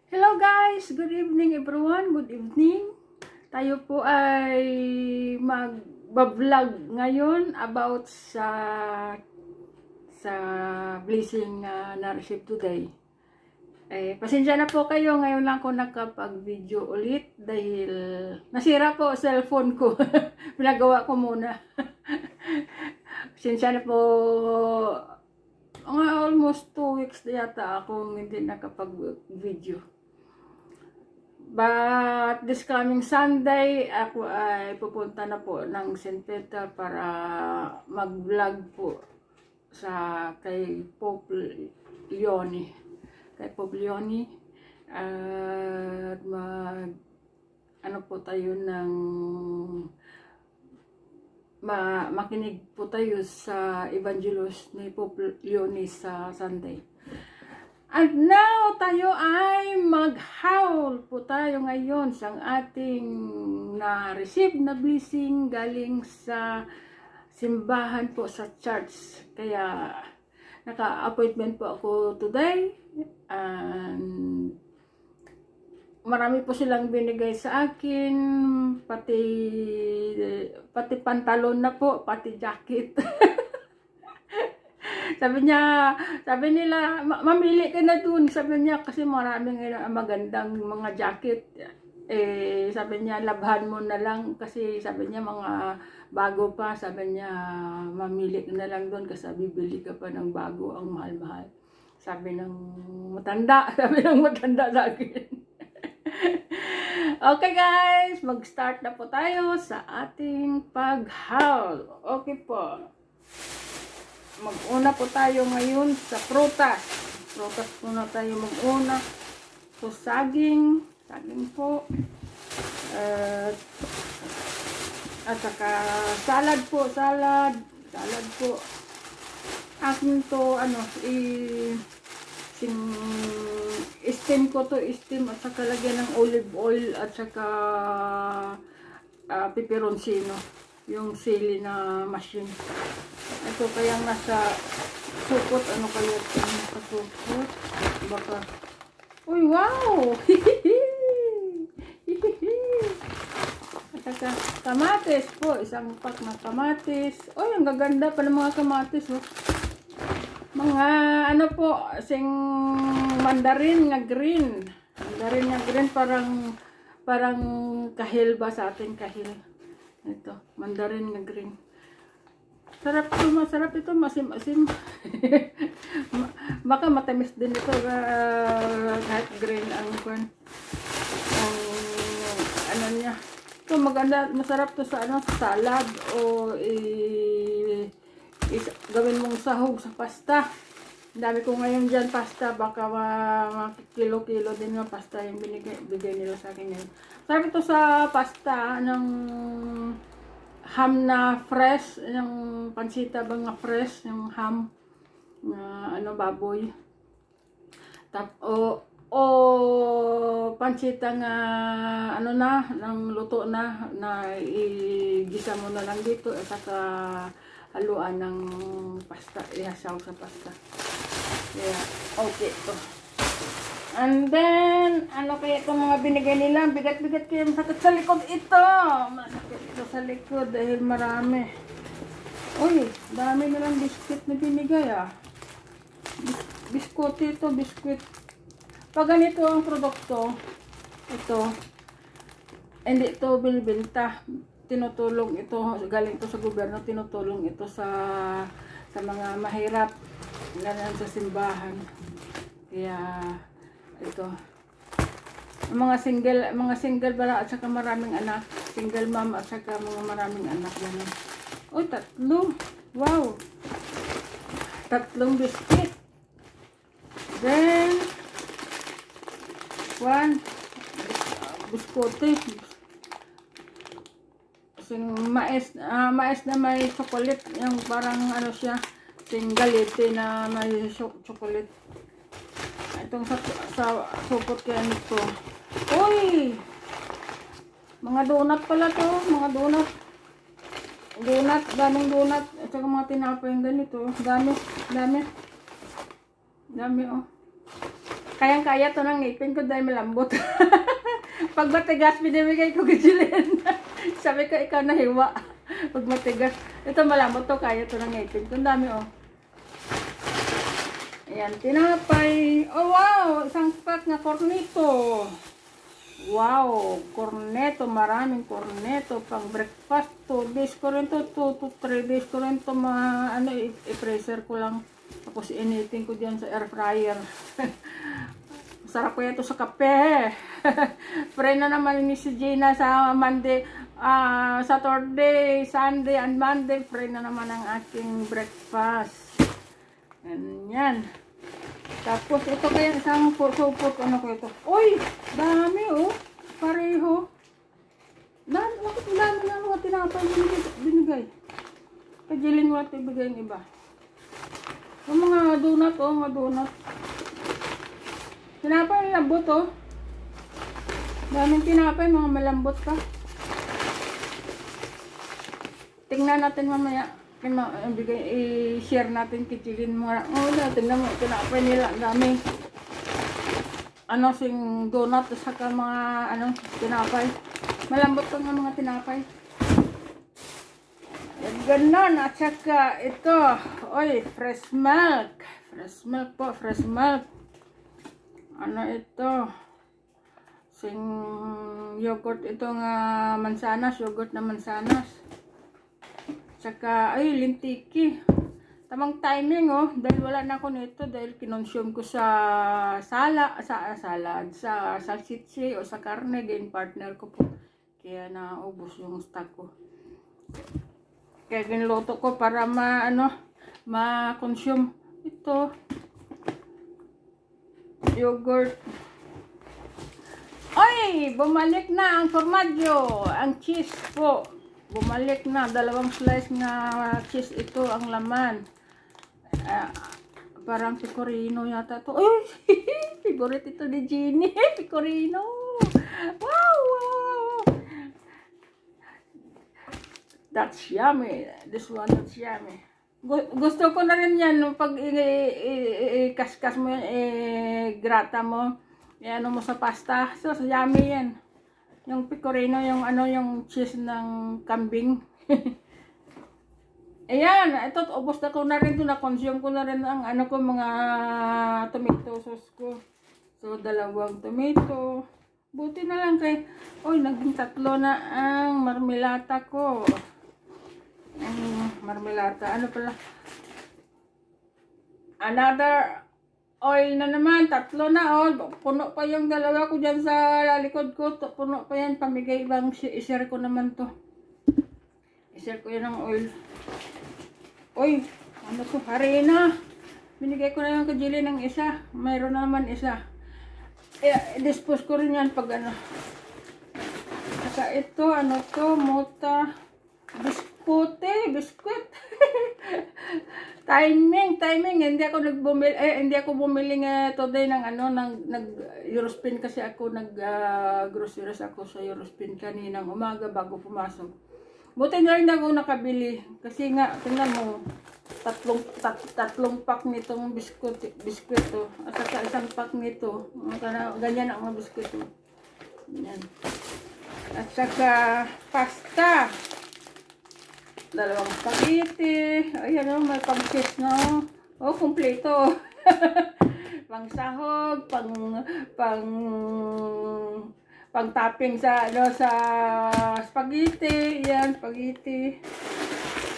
Hello guys! Good evening everyone! Good evening! Tayo po ay mag-vlog ngayon about sa blessing na na-receive today. Pasensya na po kayo, ngayon lang ko nakapag-video ulit dahil nasira po cellphone ko. Pinagawa ko muna. Pasensya na po. Almost 2 weeks na yata akong hindi nakapag-video. But this coming Sunday, ako ay pupunta na po ng St. Peter para mag-vlog po kay Pope Leone. Kay Pope Leone. At ano po tayo ng makinig po tayo sa Evangelist ni Pope Leone sa Sunday. At now, tayo ay mag-haul po tayo ngayon sa ating na-receive na blessing galing sa simbahan po sa church. Kaya, naka-appointment po ako today. And marami po silang binigay sa akin. Pati pantalon na po, pati jacket. Sabi nila, mamili ka na dun. Sabi niya, kasi maraming magandang mga jacket. Sabi niya, labhan mo na lang. Kasi sabi niya, mga bago pa. Sabi niya, mamili ka na lang dun. Kasi bibili ka pa ng bago, ang mahal-mahal. Sabi ng matanda. Sabi ng matanda sa akin. Okay guys, mag-start na po tayo sa ating pag-haul. Okay po. Mag-una po tayo ngayon sa prutas. Prutas po na tayo mag-una. So, saging. Saging po. At saka salad po. Salad po. Akin to, steam ko to. Steam at saka lagyan ng olive oil at saka peperoncino. Yung sili na machine. Ito kayang nasa supot. Ano kaya ito? Nasa supot. Baka. Uy, wow! At saka kamatis po. Isang pack na kamatis. Uy, ang gaganda pa ng mga kamatis. Oh. Mga ano po, sing mandarin nga green. Mandarin nga green, parang kahil ba sa ating kahil. Ito, mandarin nga green. Sarap ito, masarap ito, masim-asim. Baka matamis din ito, kahit green ang ano niya. Ito maganda, masarap to sa salad o gawin mong sahog sa pasta. Dami ko ngayon dyan pasta, baka kilo-kilo din ng pasta yung bigay nila sa akin ngayon. Sarap ito sa pasta ng ham na fresh, yung pansita ba nga fresh, yung ham na baboy. Pansita nga ng luto na igisa mo na lang dito at saka haluan ng pasta, ihasaw sa pasta. Yeah, okay ito. And then, ano kaya itong mga binigay nila? Bigat-bigat kaya masakit sa likod ito. Masakit ito sa likod dahil marami. Uy, dami nilang biskuit na binigay Biskuit ito, biskuit. Pag ganito ang produkto, ito, hindi ito binibenta. Tinutulong ito, galing ito sa gobyerno, tinutulong ito sa mga mahirap na sa simbahan. Kaya ito, mga single bara at saka maraming anak, single mom at saka mga maraming anak ganun. Uy, 3. Wow. 3 biscuit. Then 1 biskuti. Mais na may chocolate, yung parang siya, galete na may chocolate. Itong sa supot kaya nito. Uy! Mga donut pala to. Mga donut. Daming donut. At saka mga tinapay yung ganito. Dami oh. Kayang-kaya to ng ngipin ko dahil malambot. Pag matigas, binibigay ko gajilin. Sabi ko, ikaw nahiwa. Pag matigas. Ito malambot to, kaya to ng ngipin ko. Ang dami, oh. Ayan, tinapay. Oh, wow! Isang pack na cornito. Wow! Corneto. Maraming corneto. Pang breakfast. 2 days ko rin to. 2 to 3 days ko rin to. I-freezer ko lang. Tapos initin ko dyan sa air fryer. Sarap ko ito sa kape. Pray na naman ni si Gina sa Monday, Saturday, Sunday, and Monday. Pray na naman ang aking breakfast. Yan. Tapos ito kaya isang supot. Ano ko ito? Uy! Dami oh. Pareho. Bakit dami na mga tinapay binigay? Kajilin mo at ibigay yung iba. Yung mga donut, oh, mga donut. Tinapay malambot, oh. Daming tinapay, mga malambot pa. Tingnan natin mamaya. I-share natin kitchilin mo. Oh, tingnan mo, tinapay nila. Daming sing donut, saka mga, tinapay. Malambot pa nga mga tinapay. Ganon, at saka ito, oy, fresh milk. Fresh milk po, fresh milk. Ano ito? Sing yogurt ito nga mansanas, yogurt na mansanas. Saka, ay, lintiki. Tamang timing, oh, dahil wala na ako nito, dahil kinonsume ko sa salad, sa salsitsi o sa karne, din partner ko po. Kaya naubos yung stock ko. Kaya ginluto ko para ma-consume ito. Yogurt. Ay, bumalik na ang formaggio, ang cheese po. Bumalik na, 2 slice na cheese ito ang laman. Parang pecorino yata to. Ay, favorite ito ni Jeannie, pecorino. Wow, wow. That's yummy. This one, that's yummy. Gusto ko na rin yan. Pag i-kaskas mo yan, grata mo, ano mo sa pasta. So, yummy yan. Yung pecorino, yung cheese ng kambing. Ayan, ito, ubos na ko na rin ito. Na-consume ko na rin ang mga tomato sauce ko. So, 2 tomato. Buti na lang kay, naging 3 na ang marmelata ko. Marmelata, pala? Another oil na naman, 3 na oil. Puno pa yung 2 ko dyan sa likod ko. Puno pa yan, pamigay ibang i-share ko naman to. I-share ko yan ng oil. Uy, to? Harina. Binigay ko na yung kajili ng isa. Mayroon na naman isa. I-dispose ko rin yan pag Saka ito, mota. Biskuit. timing. Hindi ako bumili today ng Eurospin kasi ako groceries ako sa Eurospin kaninang umaga bago pumasok. Buti na rin ako nakabili kasi nga tingnan mo, 3 pack nitong biskuit to. At saka 1 pack nito. Ganyan ang mga biskuit to. Ganyan. At saka pasta. 2 spaghetti. Ayan, may pang-cheese, no? Oh, kumpleto. Pang-sahog, pang-topping sa spaghetti. Yan, spaghetti.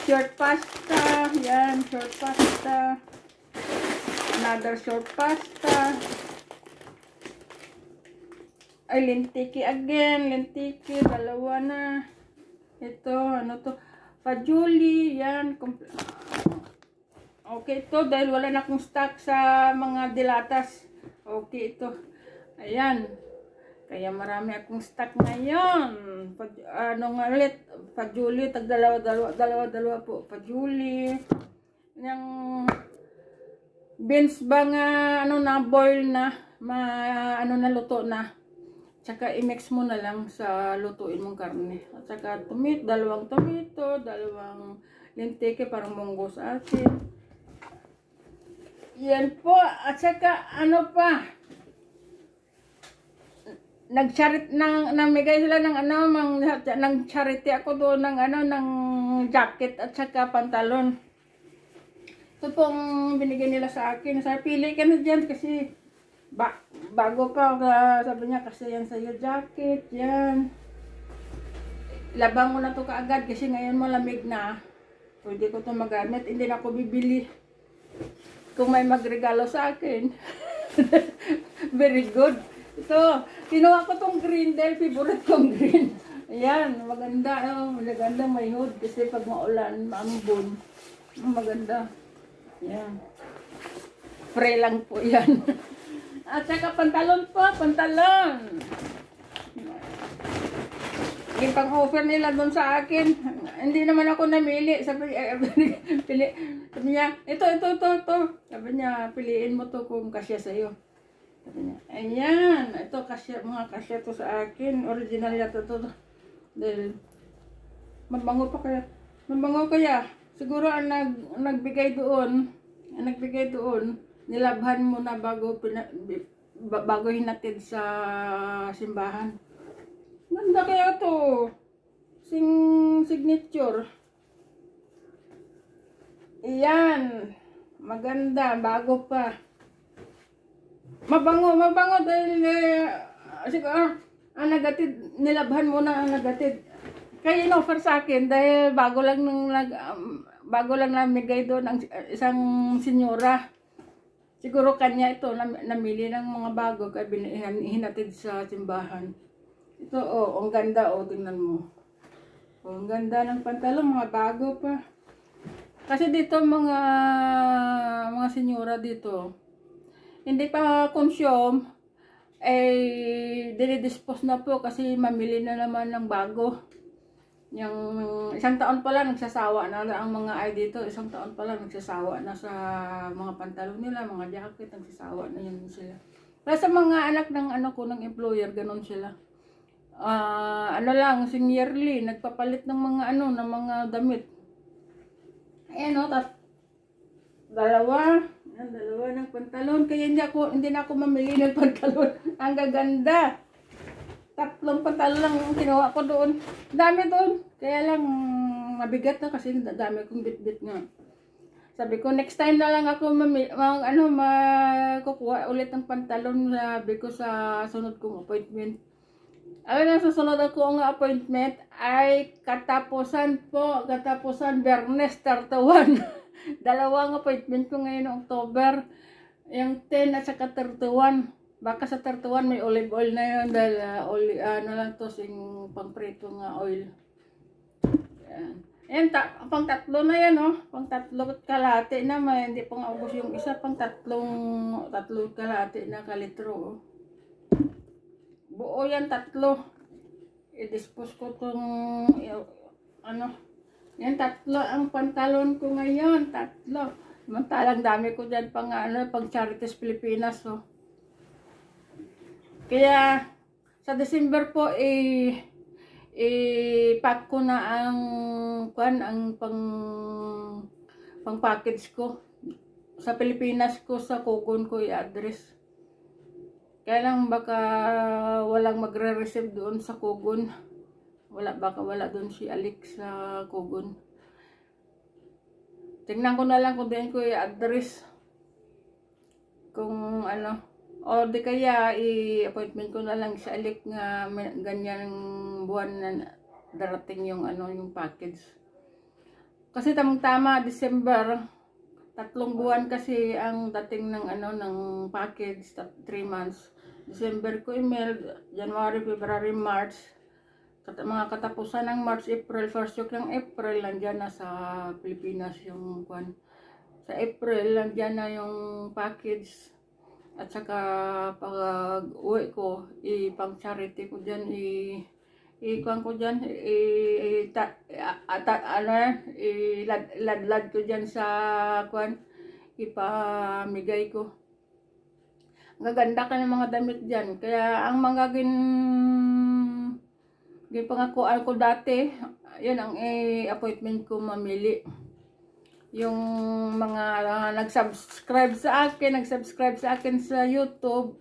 Short pasta. Yan, short pasta. Another short pasta. Ay, lentiki again. Lentiki, 2 na. Ito, to? Pajuli, yan. Okay ito, dahil wala na akong stock sa mga dilatas. Okay ito. Ayan. Kaya marami akong stock ngayon. Ulit? Pajuli, dalawa po. Pajuli. Yung beans ba nga, boil na, luto na. Tsaka i-mix mo na lang sa lutuin mong karne. At saka 2 tomato, 2 lentiki, parang munggo sa atin. Yan po. At saka pa? nag-charity namigay sila ng ng charity ako doon ng ng jacket at saka pantalon. Ito pong binigay nila sa akin. Sabi, pili ka na dyan kasi bago pa, sabi niya, kasi yan sa'yo jacket, yan. Labang mo na to kaagad kasi ngayon malamig na. Pwede ko to magamit, hindi na ako bibili. Kung may magregalo sa akin. Very good. Ito, kinuha ko tong green dahil favorite kong green. Ayan, maganda. Maganda may hood kasi pag maulan, maambon. Maganda. Yan. Free lang po yan. At saka pantalon po, pantalon. Yung pang-offer nila doon sa akin, hindi naman ako namili. Sabi niya, ito. Sabi niya, piliin mo to kung kasya sa'yo. Sabi niya, ayan, ito kasya, mga kasya to sa akin. Original yata to. Dahil, mabango pa kaya. Mabango kaya. Siguro ang nagbigay doon, nilabhan mo na bago hinatid sa simbahan. Ganda kaya to. Signature. Iyan. Maganda, bago pa. Mabango dahil siguro nagatid, nilabhan mo na ang nagatid. Kaya in-offer sa akin dahil bago lang namigay doon ang isang senyora. Siguro kanya ito namili ng mga bago kaya hinatid sa simbahan. Ito ang ganda tingnan mo. Ang ganda ng pantalon, mga bago pa. Kasi dito mga senyora dito hindi pa consume dinidispose na po kasi mamili na naman ng bago. Yung isang taon pa lang nagsasawa na ang mga ay dito, isang taon pa lang nagsasawa na sa mga pantalon nila, mga jacket, nagsasawa na yun sila. Kaya sa mga anak ng ng employer, ganun sila. Yearly, nagpapalit ng mga ng mga damit. Ayan dalawa ng pantalon, kaya hindi na ako mamili ng pantalon. Ang gaganda. 3 pantalon lang kinuha ko doon. Dami doon. Kaya lang mabigat na kasi dami kong bit-bit nga. Sabi ko next time na lang ako kukuha ulit ng pantalon, sabi ko sa sunod kong appointment. Sa susunod ako ang appointment ay katapusan Biyernes 31. Dalawang appointment ko ngayon ng October. Yung 10 at saka 31. Baka sa 31 may olive oil na yun dahil lang to pang-prito nga oil. Yan. Pang 3 na yan pang 3 kalahati na, hindi pang ubos yung isa, pang 3 kalahati na kalitro. Buo yan 3. I-dispose ko tong yan 3 ang pantalon ko ngayon, 3. Mantalang dami ko dyan pang Charities Pilipinas Kaya sa December po pack ko na ang pang package ko sa Pilipinas ko, sa Kogon ko i-address. Kaya lang baka walang magre-receive doon sa Kogon. Baka wala doon si Alex sa Kogon. Tingnan ko na lang kung din ko i-address kung o di kaya i-appointment ko na lang sa Alex nga ganyan buwan na darating yung yung package. Kasi tamang-tama December, 3 buwan kasi ang dating ng ng package, 3 months. December ko email, January, February, March. Mga katapusan ng March, April, first week ng April, nandiyan na sa Pilipinas yung kwan. Sa April, nandiyan na yung package. At saka pag uwi ko, pang charity ko dyan, kwan ko dyan, iladlad ko dyan sa kwan, ipamigay ko. Gaganda ka ng mga damit dyan. Kaya ang mga pangakuan ko dati, yun ang appointment ko mamili. Yung mga nagsubscribe sa akin sa YouTube,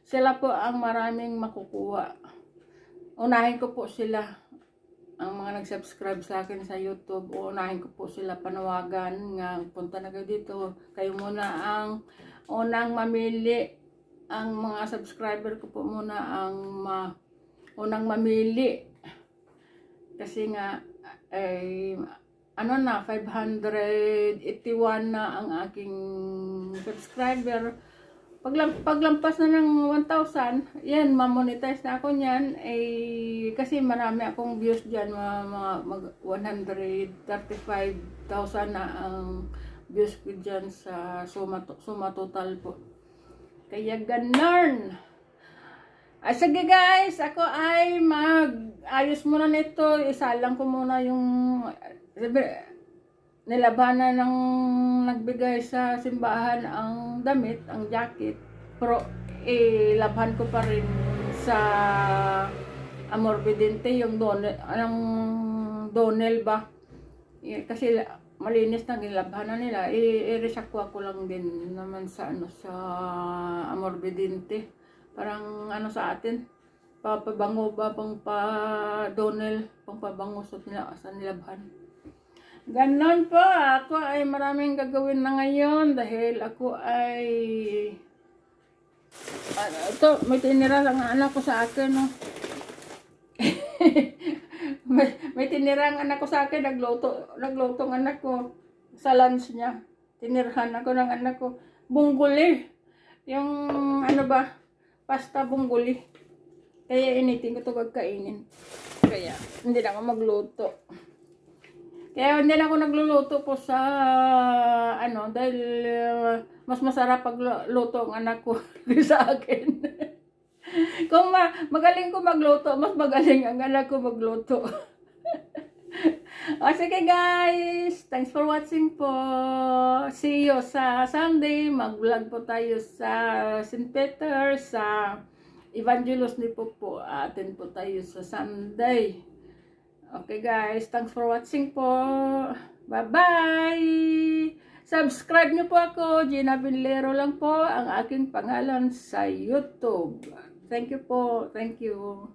sila po ang maraming makukuha. Unahin ko po sila, ang mga nag-subscribe sa akin sa YouTube. Unahin ko po sila panawagan nga punta na kayo dito. Kayo muna ang unang mamili. Ang mga subscriber ko po muna ang unang mamili. Kasi nga ano na 581 na ang aking subscriber. Paglampas na ng 1,000, yan, mamonetize na ako niyan. Kasi marami akong views dyan, mag 135,000 na ang views ko dyan sa suma total po. Kaya ganun. Sige guys, ako ay mag-ayos muna nito. Isalang ko muna yung nilabanan ng nagbigay sa simbahan ang damit, ang jacket. Pero labhan ko pa rin sa Amorbidente yung Donel ba. Kasi malinis na gilabhan na nila. I-resakwa ko lang din naman sa sa Amorbidente. Parang sa atin, papabango ba pang Donel, pang pabango sa nilabhan. Ganon po, ako ay maraming gagawin na ngayon dahil ako ay ito, may tinira ang anak ko sa akin, no? may tinira ang anak ko sa akin, nagluto ang anak ko sa lunch niya. Tinirhan ako ng anak ko, bungguli, yung pasta bungguli. Kaya initin ko ito kagkainin. Kaya hindi na ako magluto. Kaya hindi na ako nagluluto po sa dahil mas masarap pagluto ang anak ko sa akin. Kung magaling ko magluto, mas magaling ang anak ko magluto. Sige guys, thanks for watching po. See you sa Sunday. Mag-vlog po tayo sa St. Peter, sa Evangelos ni po. Atin po tayo sa Sunday. Okay guys, thanks for watching po. Bye-bye! Subscribe nyo po ako. Gina Binlero lang po ang aking pangalan sa YouTube. Thank you po. Thank you.